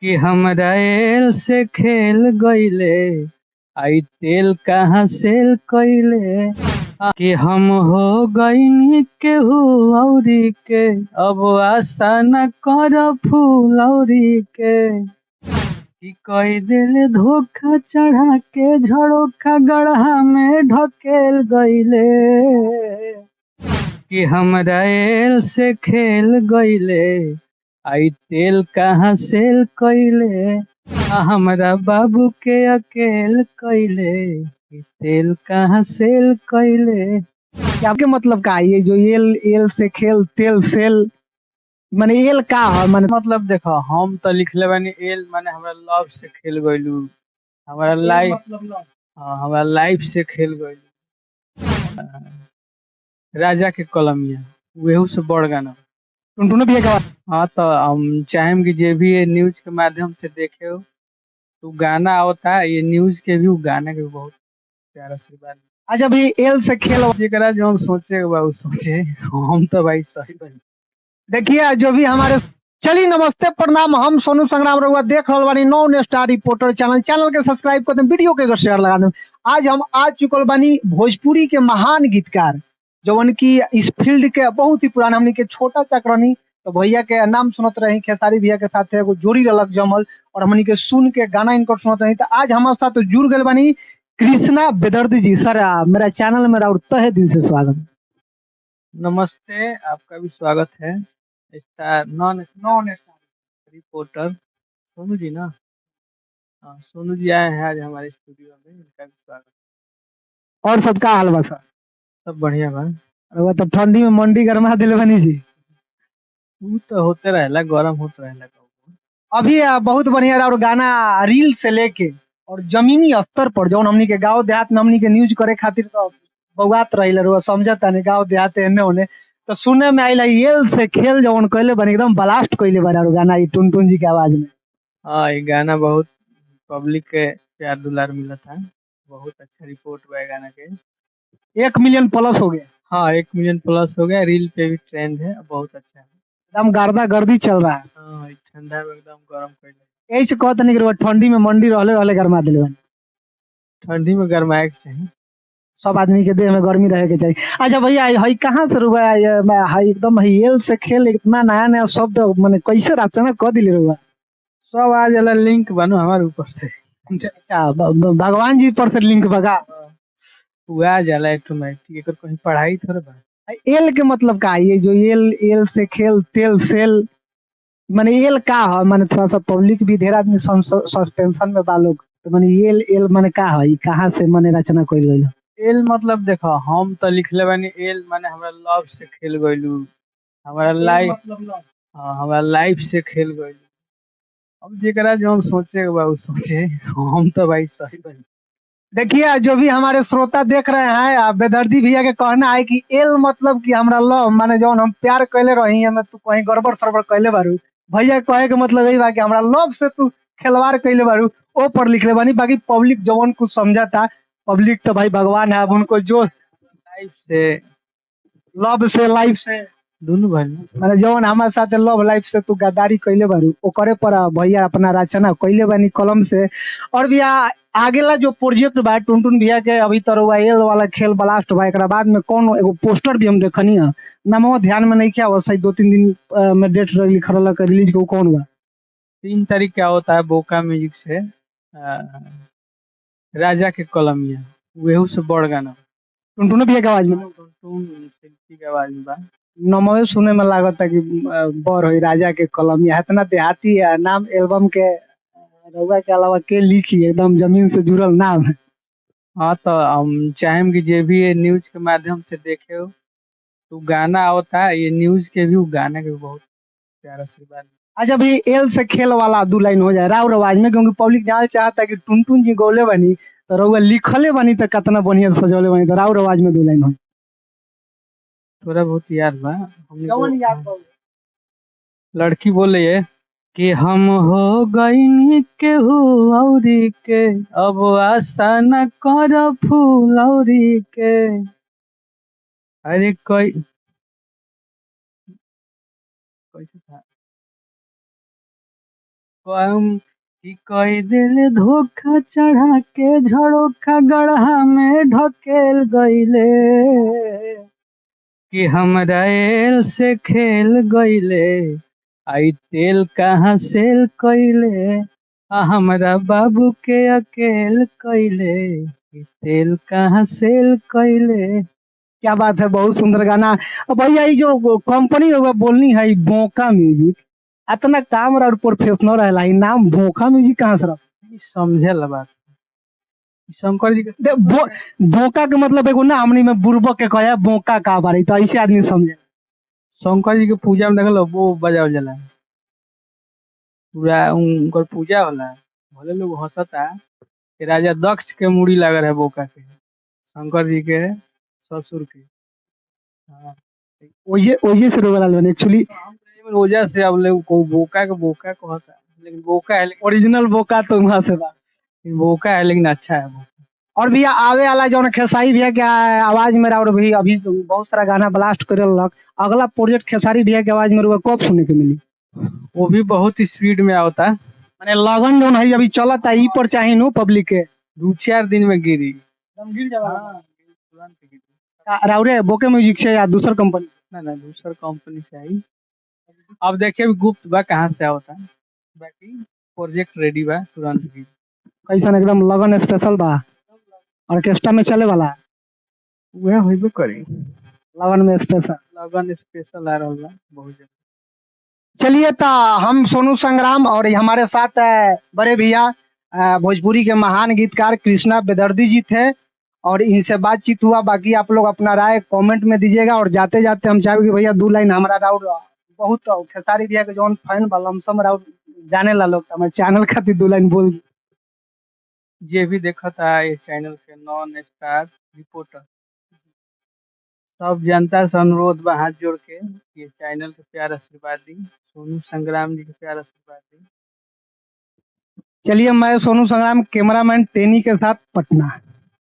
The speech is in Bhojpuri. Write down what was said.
कि हमरा एल से खेल गईले आई तेल कहाँ सेल कईले कि हम हो गईनी केहू औरी के अब आशा न कर फूल औरी के कि कई दिल धोखा चढ़ा के झरोखा गढ़ा में ढकेल गईले कि हमरा एल से खेल गईले आई तेल कहाँ सेल कईले हमरा बाबू के अकेल कईले कि तेल कहाँ सेल कईले। क्या आपके मतलब का ये जो एल एल से खेल तेल सेल माने एल का है माने मतलब देखो हम तो लिखले बानी एल माने हमरा लव से खेल गईलू हमारा लाइफ मतलब हाँ हमारा लाइफ से खेल गईलू राजा के कलमिया वेहू से बड़ गाना। टुनटुन भी एक हाँ तो हम चाहेम कि जे भी ये न्यूज के माध्यम से देखे हो तो गाना आवता है ये न्यूज के भी गाना के भी बहुत प्यारा आशीर्वाद अच्छा भी एल से खेल जेकरा जो सोचे बा उ सोचे हम तो भाई सही बनी। देखिए जो भी हमारे चलिए नमस्ते प्रणाम हम सोनू संग्राम रहुआ देख रहल बानी नॉन स्टार रिपोर्टर चैनल के सब्सक्राइब कर दें वीडियो के शेयर लगा दें। आज हम आ चुकल बानी भोजपुरी के महान गीतकार जवन की इस फील्ड के बहुत ही पुराना हमनी के छोटा चक्रनी तो भैया के नाम सुनत रही खेसारी भैया के साथ एगो जोड़ी रलक जमल और हमनी के सुन के गाना इनकर सुनत रही तो आज हमारे साथ जुड़ गए बानी कृष्णा बेदर्दी जी। सर मेरा चैनल में और तहे दिल से स्वागत। नमस्ते आपका भी स्वागत है star non non star reporter Sonu ji ना। हाँ सोनू जी आए हैं आज हमारे स्टूडियो में इनका भी स्वागत। और सबका हाल बा सर? सब बढ़िया बा। रउआ तो ठंडी में मंडी गरमा दिले बनी जी। वो तो होते रहेला गरम होते रहेला अभी बहुत बढ़िया और गाना रील से लेके और जमीनी स्तर पर जौन हमनी के गांव देहात में हमनी के न्यूज करे खातिर तो बौआत रहिल रउआ समझता नहीं गांव देहात एने ओने तो सुने में आइला येल से खेल जौन कइले बनी एकदम ब्लास्ट कइले बा और गाना ई टुनटुन जी के आवाज में। हाँ ये गाना बहुत पब्लिक के प्यार दुलार मिला था बहुत अच्छा रिपोर्ट हुआ है गाना के 1 मिलियन प्लस हो गया। हाँ 1 मिलियन प्लस हो गया रील पे भी ट्रेंड है बहुत अच्छा है। एकदम गर्दा गर्दी चल रहा है। हाँ ठंडा में एकदम गरम कर यही से कहत नहीं कि रउआ ठंडी में मंडी रहले रहले गरमा दिले बनी। ठंडी में गरमाए के चाहिए। सब आदमी के देह में गर्मी रहे के चाहिए। अच्छा भैया हई कहाँ से रुआ हई एकदम हई एल से खेल इतना नया नया शब्द माने कैसे रचना कर दिले रुआ? सब आज वाला लिंक बनो हमारे ऊपर से अच्छा भगवान जी पर से लिंक बगा। हुआ जाला ऑटोमेटिक एकर कहीं पढ़ाई थोड़ा बा। एल के मतलब का ये जो एल एल से खेल तेल सेल माने एल का है माने थोड़ा सा पब्लिक भी ढेर आदमी सस्पेंशन में बा लोग तो माने एल एल माने का है कहाँ से माने रचना कइल गइल? एल मतलब देखो हम तो लिखले बानी एल माने हमरा लव से खेल गइलू हमारा लाइफ हाँ हमारा लाइफ से खेल गइलू अब जेकरा जो सोचे बा उ सोचे हम तो भाई सही बनी। देखिए जो भी हमारे श्रोता देख रहे हैं बेदर्दी भैया के कहना है कि एल मतलब कि हमरा लव माने जौन हम प्यार कैले रही है तू कहीं गड़बड़ सड़बड़ कैले बारू भैया कहे के मतलब यही बा कि हमरा लव से तू खिलवाड़ कैले बारू ओ पर लिखले बानी बाकी पब्लिक जवन कुछ समझाता पब्लिक तो भाई भगवान है अब उनको जो लाइफ से लव से लाइफ से दोनों भाई माने जवन हमारे साथ लव लाइफ से तू गद्दारी कैले बारू ओकरे पर भैया अपना रचना कैले बानी कलम से। और भैया आगेला जो प्रोजेक्ट बा टुनटुन भैया के अभी तो रउआ एल वाला खेल ब्लास्ट बा एकरा बाद में कौन एगो पोस्टर भी हम देखनी है नामो ध्यान में नहीं किया वैसे 2-3 दिन में डेट लिखल रहल रिलीज के कौन बा? 3 तारीख क्या होता है बोका म्यूजिक से राजा के कलमिया वेहू से बड़ गाना टुनटुन भैया के आवाज में टुनटुन शिल्पी के आवाज में बा। नमवे सुने में लागत है कि बड़ होई राजा के कलम या इतना देहाती है नाम एल्बम के रउआ के अलावा के लिखी एकदम जमीन से जुड़ल नाम है। हाँ तो हम चाहेम कि जे भी ये न्यूज के माध्यम से देखे हो तो गाना आवता है ये न्यूज के भी गाना के भी बहुत प्यारा आशीर्वाद। अच्छा भाई एल से खेल वाला 2 लाइन हो जाए राव आवाज में क्योंकि पब्लिक जान चाहता है कि टुनटुन जी गौले बनी तो रउआ लिखले बनी तो कितना बढ़िया सजौले बनी तो राव आवाज में 2 लाइन हो थोड़ा बहुत याद बा कौन याद बा? लड़की बोले ये कि हम हो गईनी केहू औरी के अब आशा न कर फूल औरी के अरे कोई कैसे था कम कि कई दिल धोखा चढ़ा के झरोखा गढ़ा में ढकेल गईले कि हमरा एल से खेल गईले आई तेल कहाँ सेल कईले आ हमरा बाबू के अकेल कईले कि तेल कहाँ सेल कईले। क्या बात है, बहुत सुंदर गाना। अब भैया ये जो कंपनी होगा बोलनी है, भोंका म्यूजिक, इतना काम और प्रोफेशनल रहेला, ई नाम भोंका म्यूजिक कहाँ से रहा? ई समझे ला बात शंकर जी के भोंका के मतलब एगो ना हमनी में बुर्बक के कहे भोंका का बारे, तो ऐसे आदमी समझे। शंकर जी के पूजा में देखल वो बजावल जाला पूरा उनकर पूजा होला। भले लोग हंसता कि राजा दक्ष के मूड़ी लागल है बोका के शंकर जी के ससुर के। हाँ, ओजे ओजे से रोगल बने एक्चुअली। रोजा से अब लोग को बोका कहता लेकिन बोका है ओरिजिनल भोंका तो वहां से बा। लेकिन बोका है लेकिन अच्छा है वो। और भैया आवे वाला जो खेसारी भैया के आवाज में और भी अभी बहुत सारा गाना ब्लास्ट कर लग, अगला प्रोजेक्ट खेसारी भैया के आवाज में रुआ कब सुनने के मिली? वो भी बहुत स्पीड में आवता माने लगन जो है अभी चलता ई पर चाहे नो पब्लिक के 2-4 दिन में गिरी। गिर जावा। हाँ, तुरंत गिरी। राउरे बोके म्यूजिक से या दूसर कंपनी? ना दूसर कंपनी से आई। अब देखिए गुप्त बा कहाँ से आवता बाकी प्रोजेक्ट रेडी बा तुरंत गिरी। कैसा एकदम लगन स्पेशल बा, ऑर्केस्ट्रा में चले वाला वह होइबे करी लगन में स्पेशल। लगन स्पेशल आ रहा बा बहुत ज्यादा। चलिए तो हम सोनू संग्राम और हमारे साथ बड़े भैया भोजपुरी के महान गीतकार कृष्णा बेदर्दी जी थे और इनसे बातचीत हुआ। बाकी आप लोग अपना राय कमेंट में दीजिएगा और जाते जाते हम चाहेंगे भैया 2 लाइन हमारा राउर बहुत खेसारी भैया के जौन फैन बा लमसम राउर जाने ला लोग, तो मैं चैनल खातिर 2 लाइन बोल दी। ये भी देखा था इस चैनल के नॉन स्टार रिपोर्टर सब जनता से अनुरोध बा हाथ जोड़ के ये चैनल के प्यार आशीर्वाद दी, सोनू संग्राम जी के प्यार आशीर्वाद दी। चलिए मैं सोनू संग्राम कैमरामैन टेनी के साथ पटना।